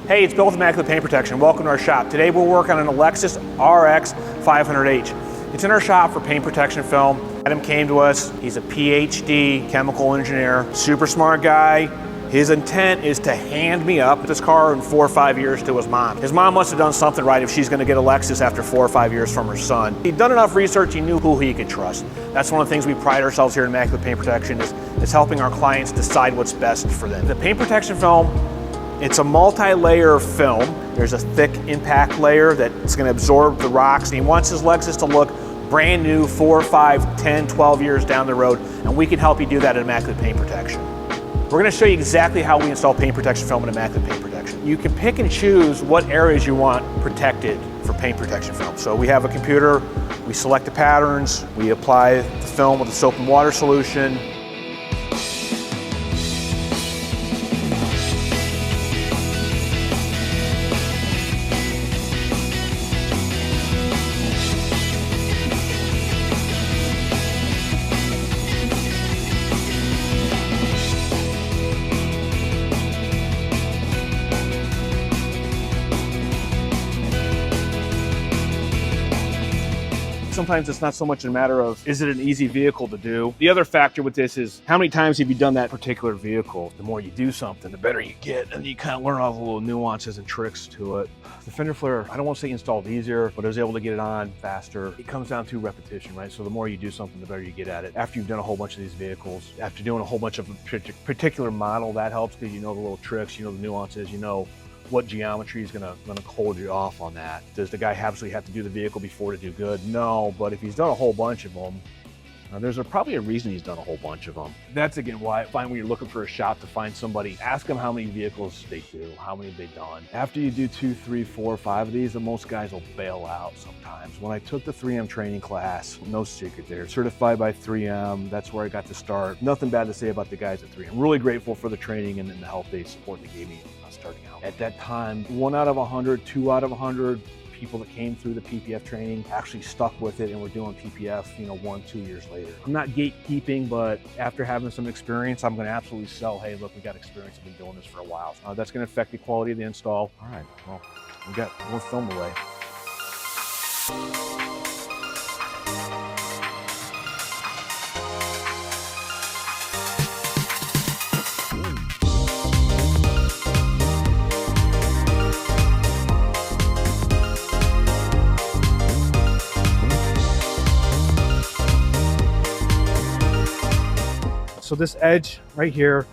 Hey, it's Bill with Immaculate Paint Protection. Welcome to our shop. Today we're working on a Lexus RX 500H. It's in our shop for paint protection film. Adam came to us. He's a PhD chemical engineer, super smart guy. His intent is to hand me up this car in 4 or 5 years to his mom. His mom must have done something right if she's going to get a Lexus after 4 or 5 years from her son. He'd done enough research, he knew who he could trust. That's one of the things we pride ourselves here at Immaculate Paint Protection is helping our clients decide what's best for them. The paint protection film, it's a multi-layer film. There's a thick impact layer that's going to absorb the rocks, and he wants his Lexus to look brand new 4, 5, 10, 12 years down the road, and we can help you do that at Immaculate Paint Protection. We're going to show you exactly how we install paint protection film in Immaculate Paint Protection. You can pick and choose what areas you want protected for paint protection film. So we have a computer, we select the patterns, we apply the film with a soap and water solution. Sometimes it's not so much a matter of, is it an easy vehicle to do? The other factor with this is, how many times have you done that particular vehicle? The more you do something, the better you get, and you kind of learn all the little nuances and tricks to it. The fender flare, I don't want to say installed easier, but I was able to get it on faster. It comes down to repetition, right? So the more you do something, the better you get at it. After you've done a whole bunch of these vehicles, after doing a whole bunch of a particular model, that helps because you know the little tricks, you know the nuances, you know what geometry is gonna hold you off on that. Does the guy absolutely have to do the vehicle before to do good? No, but if he's done a whole bunch of them, there's probably a reason he's done a whole bunch of them. That's again why I find when you're looking for a shop to find somebody, ask them how many vehicles they do, how many have they done. After you do 2, 3, 4, 5 of these, then most guys will bail out sometimes. When I took the 3M training class, no secret there, certified by 3M, that's where I got to start. Nothing bad to say about the guys at 3M. I'm really grateful for the training and the help they support they gave me starting out. At that time, 1 out of 100, 2 out of 100 people that came through the PPF training actually stuck with it and were doing PPF, 1, 2 years later. I'm not gatekeeping, but after having some experience, I'm going to absolutely sell, hey, look, we got experience, I've been doing this for a while. That's going to affect the quality of the install. All right, well, we got more film away. So this edge right here,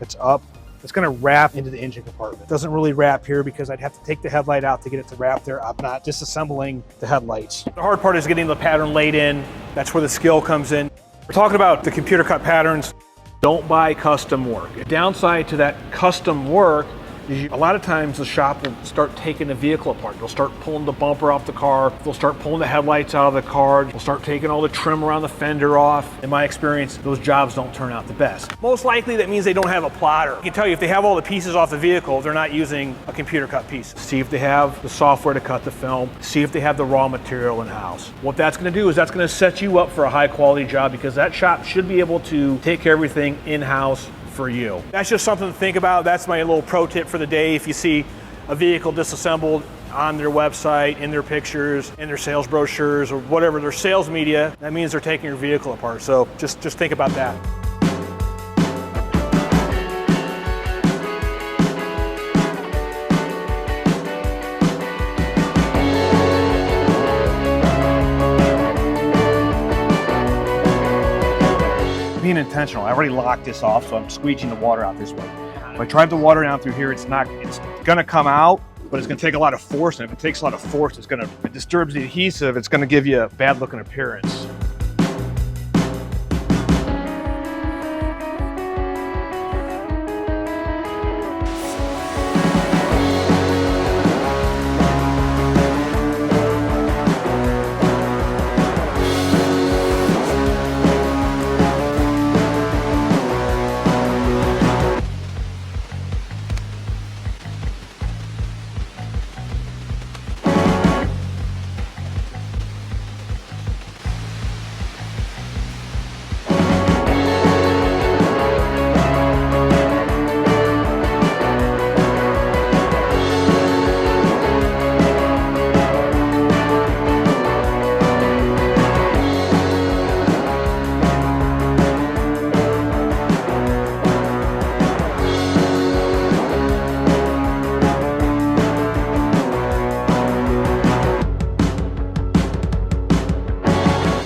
it's up, it's gonna wrap into the engine compartment. It doesn't really wrap here because I'd have to take the headlight out to get it to wrap there. I'm not disassembling the headlights. The hard part is getting the pattern laid in. That's where the skill comes in. We're talking about the computer cut patterns. Don't buy custom work. The downside to that custom work is a lot of times the shop will start taking the vehicle apart. They'll start pulling the bumper off the car. They'll start pulling the headlights out of the car. They'll start taking all the trim around the fender off. In my experience, those jobs don't turn out the best. Most likely that means they don't have a plotter. I can tell you if they have all the pieces off the vehicle, they're not using a computer cut piece. See if they have the software to cut the film. See if they have the raw material in-house. What that's gonna do is that's gonna set you up for a high quality job because that shop should be able to take care of everything in-house for you. That's just something to think about. That's my little pro tip for the day. If you see a vehicle disassembled on their website, in their pictures, in their sales brochures, or whatever, their sales media, that means they're taking your vehicle apart. So just think about that. Being intentional. I already locked this off, so I'm squeegeeing the water out this way. If I drive the water down through here, it's gonna come out, but it's gonna take a lot of force, and if it takes a lot of force, it disturbs the adhesive, it's gonna give you a bad looking appearance.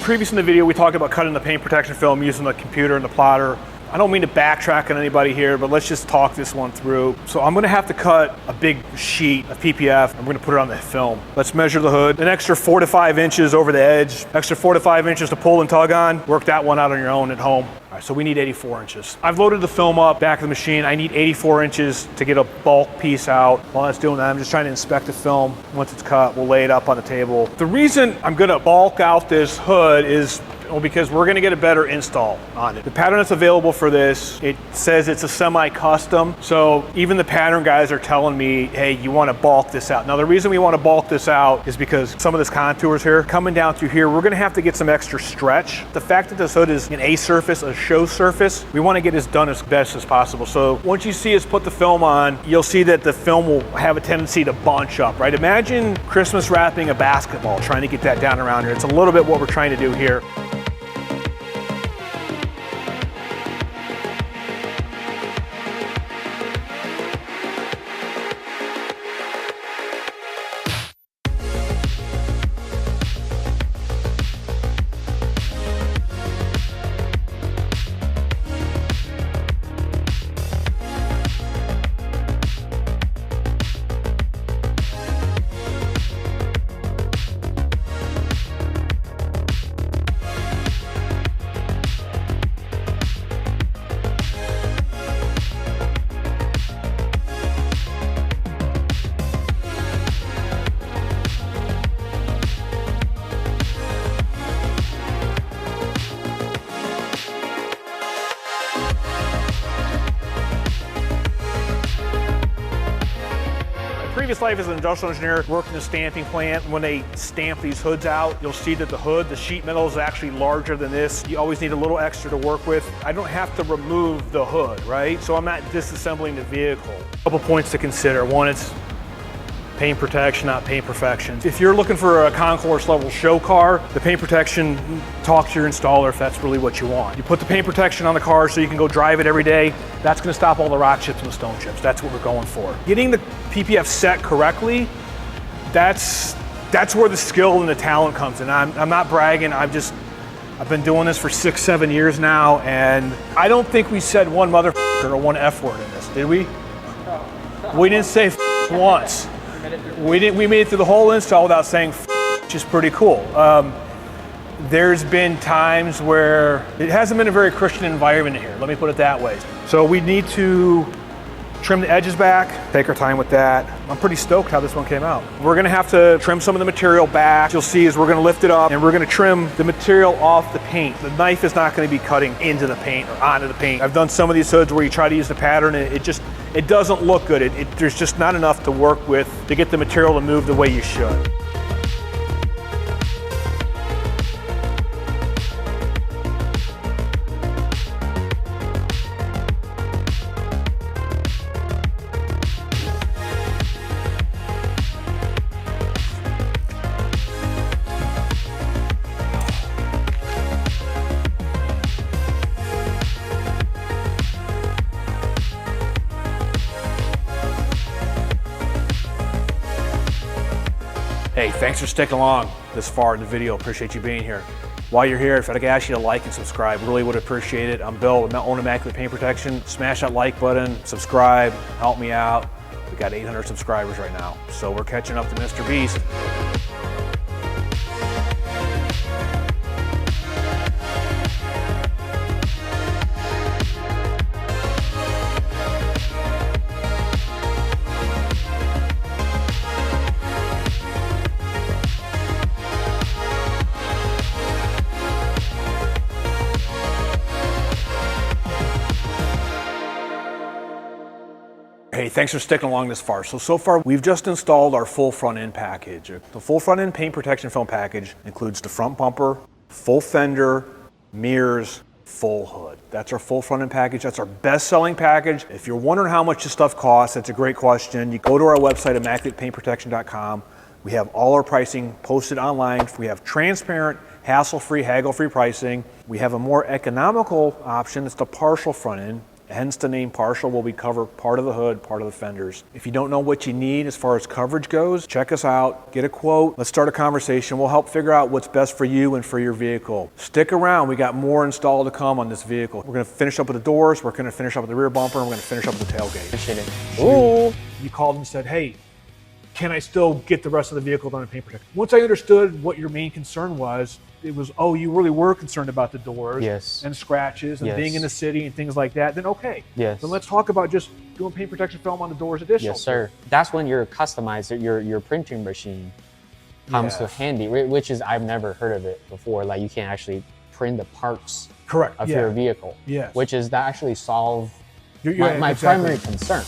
Previous in the video, we talked about cutting the paint protection film using the computer and the plotter. I don't mean to backtrack on anybody here, but let's just talk this one through. So I'm gonna have to cut a big sheet of PPF. I'm gonna put it on the film. Let's measure the hood. An extra 4 to 5 inches over the edge, extra 4 to 5 inches to pull and tug on. Work that one out on your own at home. All right, so we need 84 inches. I've loaded the film up back of the machine. I need 84 inches to get a bulk piece out. While that's doing that, I'm just trying to inspect the film. Once it's cut, we'll lay it up on the table. The reason I'm gonna bulk out this hood is because we're gonna get a better install on it. The pattern that's available for this, it says it's a semi-custom. So even the pattern guys are telling me, hey, you wanna bulk this out. Now the reason we wanna bulk this out is because some of this contours here, coming down through here, we're gonna have to get some extra stretch. The fact that this hood is an A surface, a show surface, we wanna get this done as best as possible. So once you see us put the film on, you'll see that the film will have a tendency to bunch up, right? Imagine Christmas wrapping a basketball, trying to get that down around here. It's a little bit what we're trying to do here. Previous life as an industrial engineer, worked in a stamping plant. When they stamp these hoods out, you'll see that the hood, the sheet metal is actually larger than this. You always need a little extra to work with. I don't have to remove the hood, right? So I'm not disassembling the vehicle. A couple points to consider. One, it's paint protection, not paint perfection. If you're looking for a concourse level show car, the paint protection, talk to your installer if that's really what you want. You put the paint protection on the car so you can go drive it every day. That's gonna stop all the rock chips and the stone chips. That's what we're going for. Getting the PPF set correctly, that's where the skill and the talent comes in. I'm not bragging, I've been doing this for 6-7 years now, and I don't think we said one motherfucker or one F word in this, did we? We didn't say once. We made it through the whole install without saying which is pretty cool. There's been times where it hasn't been a very Christian environment here, let me put it that way. So we need to trim the edges back, take our time with that. I'm pretty stoked how this one came out. We're gonna have to trim some of the material back. You'll see is we're gonna lift it up and we're gonna trim the material off the paint. The knife is not gonna be cutting into the paint or onto the paint. I've done some of these hoods where you try to use the pattern and it doesn't look good. There's just not enough to work with to get the material to move the way you should. Hey, thanks for sticking along this far in the video. Appreciate you being here. While you're here, if I could ask you to like and subscribe, really would appreciate it. I'm Bill, I own Immaculate Paint Protection. Smash that like button, subscribe, help me out. We got 800 subscribers right now, so we're catching up to Mr. Beast. Hey, thanks for sticking along this far. So far we've just installed our full front end package. The full front end paint protection film package includes the front bumper, full fender, mirrors, full hood. That's our full front end package. That's our best selling package. If you're wondering how much this stuff costs, that's a great question. You go to our website, immaculatepaintprotection.com. We have all our pricing posted online. We have transparent, hassle-free, haggle-free pricing. We have a more economical option. It's the partial front end. hence the name partial, where we cover part of the hood, part of the fenders. If you don't know what you need as far as coverage goes, check us out, get a quote, let's start a conversation. We'll help figure out what's best for you and for your vehicle. Stick around, we got more installed to come on this vehicle. We're gonna finish up with the doors, we're gonna finish up with the rear bumper, and we're gonna finish up with the tailgate. Appreciate it. Ooh. You called and said, hey, can I still get the rest of the vehicle done in paint protection? Once I understood what your main concern was, it was, oh, you really were concerned about the doors and scratches and being in the city and things like that, then okay. Then let's talk about just doing paint protection film on the doors additional. Yes, sir. That's when your customized, your printing machine comes to handy, which is, I've never heard of it before. Like you can actually print the parts of your vehicle, which is that actually solve my primary concern.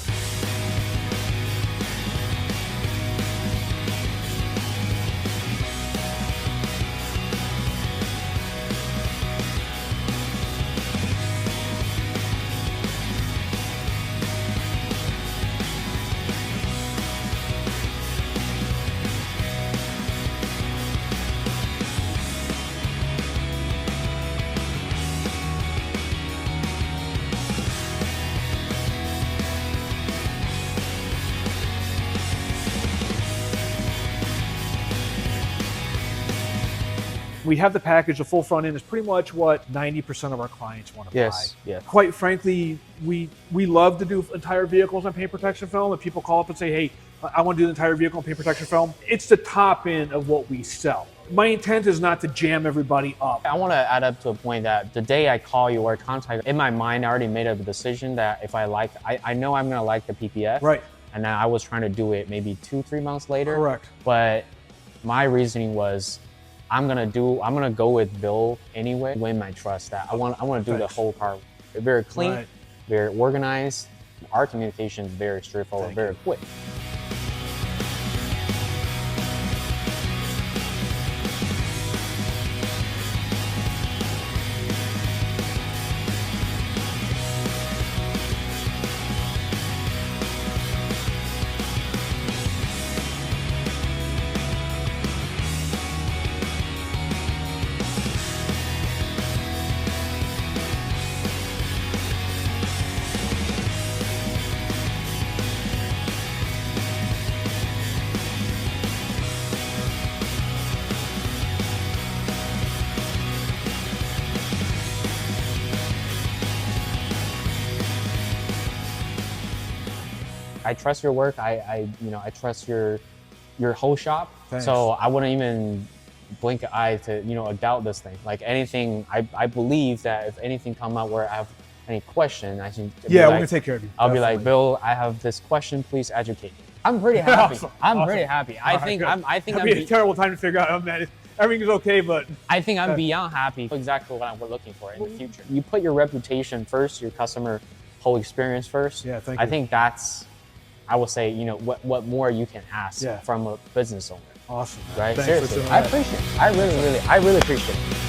We have the package, the full front end is pretty much what 90% of our clients want to buy. Quite frankly, we love to do entire vehicles on paint protection film. If people call up and say, hey, I want to do the entire vehicle on paint protection film, it's the top end of what we sell. My intent is not to jam everybody up. I want to add up to a point that the day I call you or contact, in my mind, I already made a decision that if I like, I know I'm going to like the PPF. Right. And then I was trying to do it maybe 2-3 months later. Correct. But my reasoning was, I'm gonna go with Bill anyway, win my trust. That I want to do the whole car. Very clean, very organized. Our communication is very straightforward, very quick. I trust your work. I trust your whole shop. Thanks. So I wouldn't even blink an eye to doubt this thing. Like anything, I believe that if anything come up where I have any question, I should we're gonna take care of you. I'll be like, Bill, I have this question. Please educate me. I'm pretty happy. Awesome. I'm pretty happy. I think That'd be a terrible time to figure out that everything's okay, but I think I'm beyond happy. Exactly what I'm looking for in the future. You put your reputation first, your customer whole experience first. Yeah, thank you. I think that's, I would say, what more you can ask from a business owner. Awesome. Right? Thanks. Seriously, I appreciate it. I really appreciate it.